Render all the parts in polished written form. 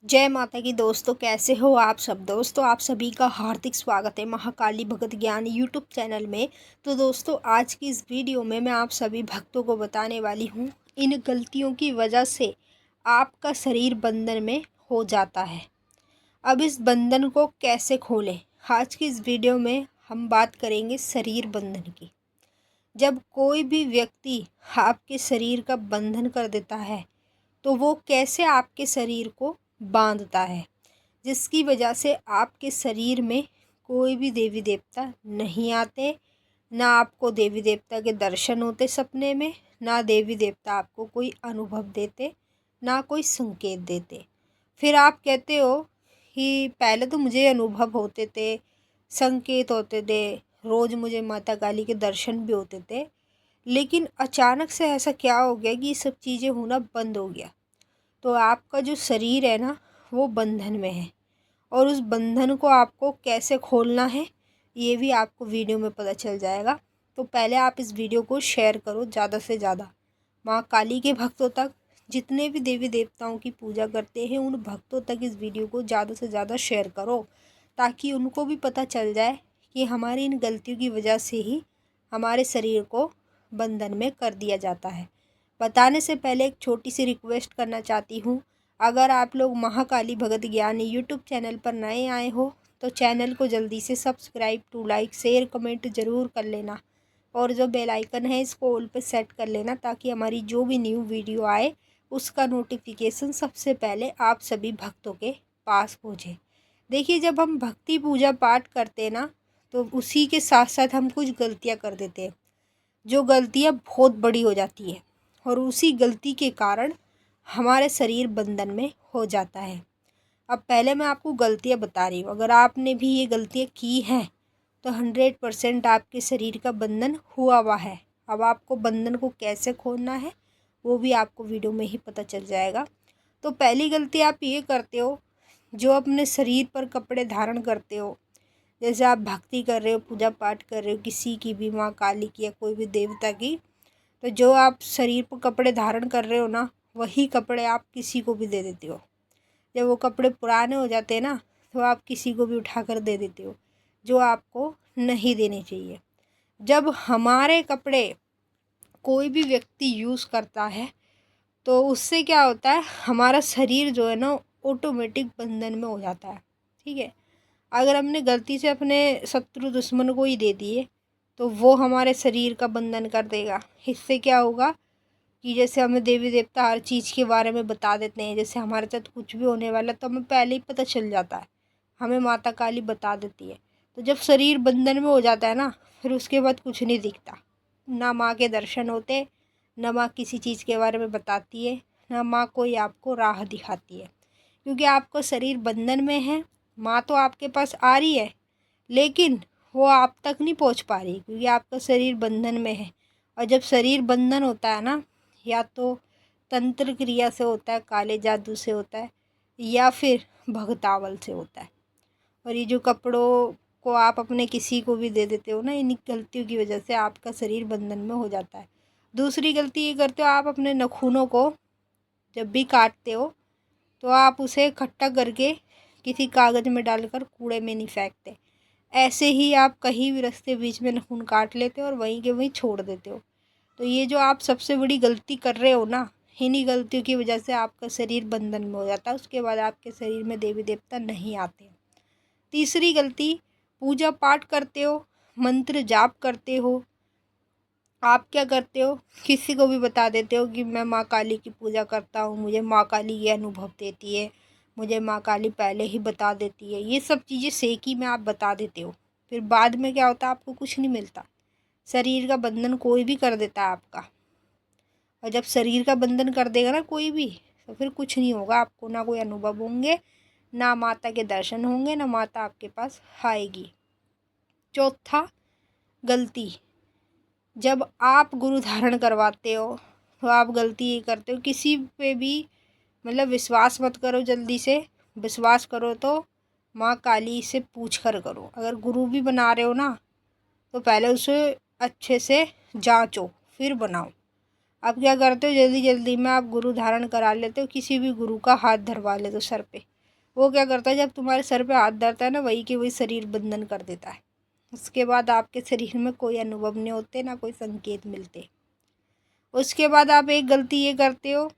जय माता की दोस्तों, कैसे हो आप सब। दोस्तों आप सभी का हार्दिक स्वागत है महाकाली भगत ज्ञान यूट्यूब चैनल में। तो दोस्तों आज की इस वीडियो में मैं आप सभी भक्तों को बताने वाली हूँ इन गलतियों की वजह से आपका शरीर बंधन में हो जाता है। अब इस बंधन को कैसे खोलें, आज की इस वीडियो में हम बात करेंगे शरीर बंधन की। जब कोई भी व्यक्ति आपके शरीर का बंधन कर देता है तो वो कैसे आपके शरीर को बांधता है, जिसकी वजह से आपके शरीर में कोई भी देवी देवता नहीं आते, ना आपको देवी देवता के दर्शन होते सपने में, ना देवी देवता आपको कोई अनुभव देते, ना कोई संकेत देते। फिर आप कहते हो कि पहले तो मुझे अनुभव होते थे, संकेत होते थे, रोज़ मुझे माता काली के दर्शन भी होते थे, लेकिन अचानक से ऐसा क्या हो गया कि ये सब चीज़ें होना बंद हो गया। तो आपका जो शरीर है ना, वो बंधन में है और उस बंधन को आपको कैसे खोलना है ये भी आपको वीडियो में पता चल जाएगा। तो पहले आप इस वीडियो को शेयर करो ज़्यादा से ज़्यादा, माँ काली के भक्तों तक, जितने भी देवी देवताओं की पूजा करते हैं उन भक्तों तक इस वीडियो को ज़्यादा से ज़्यादा शेयर करो, ताकि उनको भी पता चल जाए कि हमारी इन गलतियों की वजह से ही हमारे शरीर को बंधन में कर दिया जाता है। बताने से पहले एक छोटी सी रिक्वेस्ट करना चाहती हूँ, अगर आप लोग महाकाली भगत ज्ञान यूट्यूब चैनल पर नए आए हो तो चैनल को जल्दी से subscribe to like share comment ज़रूर कर लेना, और जो बेल आइकन है इसको ऑल पे सेट कर लेना, ताकि हमारी जो भी न्यू वीडियो आए उसका नोटिफिकेशन सबसे पहले आप सभी भक्तों के पास पहुँचे। देखिए, जब हम भक्ति पूजा पाठ करते ना तो उसी के साथ साथ हम कुछ गलतियाँ कर देते हैं, जो गलतियाँ बहुत बड़ी हो जाती है और उसी गलती के कारण हमारे शरीर बंधन में हो जाता है। अब पहले मैं आपको गलतियाँ बता रही हूँ, अगर आपने भी ये गलतियाँ की हैं तो 100% आपके शरीर का बंधन हुआ है। अब आपको बंधन को कैसे खोलना है वो भी आपको वीडियो में ही पता चल जाएगा। तो पहली गलती आप ये करते हो, जो अपने शरीर पर कपड़े धारण करते हो, जैसे आप भक्ति कर रहे हो, पूजा पाठ कर रहे हो किसी की भी, माँ काली की या कोई भी देवता की, तो जो आप शरीर पर कपड़े धारण कर रहे हो ना, वही कपड़े आप किसी को भी दे देते हो। जब वो कपड़े पुराने हो जाते हैं ना तो आप किसी को भी उठाकर दे देते हो, जो आपको नहीं देने चाहिए। जब हमारे कपड़े कोई भी व्यक्ति यूज़ करता है तो उससे क्या होता है, हमारा शरीर जो है ना ऑटोमेटिक बंधन में हो जाता है। ठीक है, अगर हमने गलती से अपने शत्रु दुश्मन को ही दे दिए तो वो हमारे शरीर का बंधन कर देगा। इससे क्या होगा कि जैसे हमें देवी देवता हर चीज़ के बारे में बता देते हैं, जैसे हमारे साथ कुछ भी होने वाला तो हमें पहले ही पता चल जाता है, हमें माता काली बता देती है। तो जब शरीर बंधन में हो जाता है ना, फिर उसके बाद कुछ नहीं दिखता, ना माँ के दर्शन होते, ना माँ किसी चीज़ के बारे में बताती है, ना माँ कोई आपको राह दिखाती है, क्योंकि आपका शरीर बंधन में है। माँ तो आपके पास आ रही है लेकिन वो आप तक नहीं पहुँच पा रही, क्योंकि आपका शरीर बंधन में है। और जब शरीर बंधन होता है ना, या तो तंत्र क्रिया से होता है, काले जादू से होता है, या फिर भगतावल से होता है। और ये जो कपड़ों को आप अपने किसी को भी दे देते हो ना, इन गलतियों की वजह से आपका शरीर बंधन में हो जाता है। दूसरी गलती ये करते हो, आप अपने नाखूनों को जब भी काटते हो तो आप उसे इकट्ठा करके किसी कागज़ में डालकर कूड़े में नहीं फेंकते, ऐसे ही आप कहीं भी रास्ते बीच में नाखून काट लेते हो और वहीं के वहीं छोड़ देते हो। तो ये जो आप सबसे बड़ी गलती कर रहे हो ना, इन्हीं गलतियों की वजह से आपका शरीर बंधन में हो जाता है, उसके बाद आपके शरीर में देवी देवता नहीं आते। तीसरी गलती, पूजा पाठ करते हो, मंत्र जाप करते हो, आप क्या करते हो, किसी को भी बता देते हो कि मैं माँ काली की पूजा करता हूँ, मुझे माँ काली ये अनुभव देती है, मुझे माँ काली पहले ही बता देती है, ये सब चीज़ें सेकी में आप बता देते हो। फिर बाद में क्या होता है, आपको कुछ नहीं मिलता, शरीर का बंधन कोई भी कर देता है आपका। और जब शरीर का बंधन कर देगा ना कोई भी, तो फिर कुछ नहीं होगा आपको, ना कोई अनुभव होंगे, ना माता के दर्शन होंगे, ना माता आपके पास आएगी। चौथा गलती, जब आप गुरु धारण करवाते हो तो आप गलती ये करते हो, किसी पे भी मतलब विश्वास मत करो जल्दी से, विश्वास करो तो माँ काली से पूछ कर करो। अगर गुरु भी बना रहे हो ना तो पहले उसे अच्छे से जांचो फिर बनाओ। अब क्या करते हो, जल्दी जल्दी में आप गुरु धारण करा लेते हो, किसी भी गुरु का हाथ धरवा लेते हो सर पे, वो क्या करता है, जब तुम्हारे सर पे हाथ धरता है ना, वही के वही शरीर बंधन कर देता है। उसके बाद आपके शरीर में कोई अनुभव नहीं होते, ना कोई संकेत मिलते। उसके बाद आप एक गलती ये करते हो,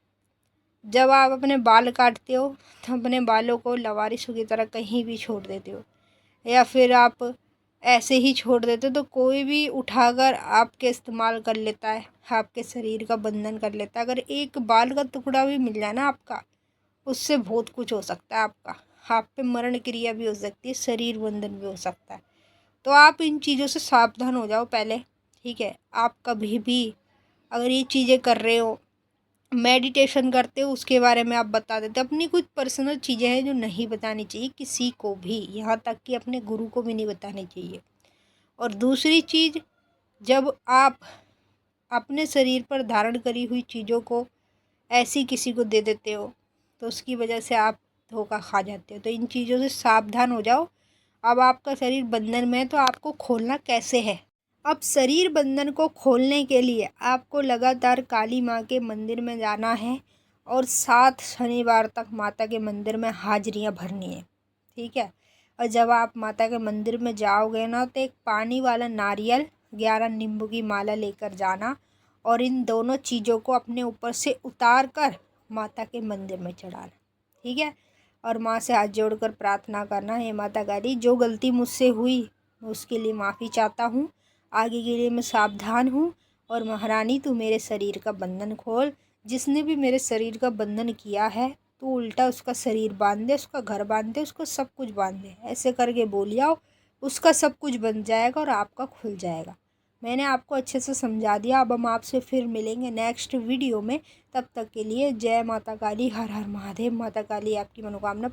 जब आप अपने बाल काटते हो तो अपने बालों को लवारिसों की तरह कहीं भी छोड़ देते हो, या फिर आप ऐसे ही छोड़ देते हो तो कोई भी उठाकर आपके इस्तेमाल कर लेता है, आपके शरीर का बंधन कर लेता है। अगर एक बाल का टुकड़ा भी मिल जाए ना आपका, उससे बहुत कुछ हो सकता है आपका। आप पे मरण क्रिया भी हो सकती है, शरीर बंधन भी हो सकता है। तो आप इन चीज़ों से सावधान हो जाओ पहले, ठीक है। आप कभी भी अगर ये चीज़ें कर रहे हो, मेडिटेशन करते हो, उसके बारे में आप बता देते। अपनी कुछ पर्सनल चीज़ें हैं जो नहीं बतानी चाहिए किसी को भी, यहाँ तक कि अपने गुरु को भी नहीं बतानी चाहिए। और दूसरी चीज़, जब आप अपने शरीर पर धारण करी हुई चीज़ों को ऐसी किसी को दे देते हो तो उसकी वजह से आप धोखा खा जाते हो। तो इन चीज़ों से सावधान हो जाओ। अब आपका शरीर बंधन में है तो आपको खोलना कैसे है। अब शरीर बंधन को खोलने के लिए आपको लगातार काली माँ के मंदिर में जाना है और 7 शनिवार तक माता के मंदिर में हाजिरियाँ भरनी है, ठीक है। और जब आप माता के मंदिर में जाओगे ना, तो एक पानी वाला नारियल, 11 नींबू की माला लेकर जाना और इन दोनों चीज़ों को अपने ऊपर से उतार कर माता के मंदिर में चढ़ाना, ठीक है। और माँ से हाथ जोड़कर प्रार्थना करना, हे माता काली, जो गलती मुझसे हुई मैं उसके लिए माफ़ी चाहता हूँ, आगे के लिए मैं सावधान हूँ। और महारानी तू मेरे शरीर का बंधन खोल, जिसने भी मेरे शरीर का बंधन किया है तो उल्टा उसका शरीर बांध दे, उसका घर बांध दे, उसको सब कुछ बांध दे। ऐसे करके बोलिए, उसका सब कुछ बन जाएगा और आपका खुल जाएगा। मैंने आपको अच्छे से समझा दिया। अब हम आपसे फिर मिलेंगे नेक्स्ट वीडियो में। तब तक के लिए जय माता काली, हर हर महादेव। माता काली आपकी मनोकामना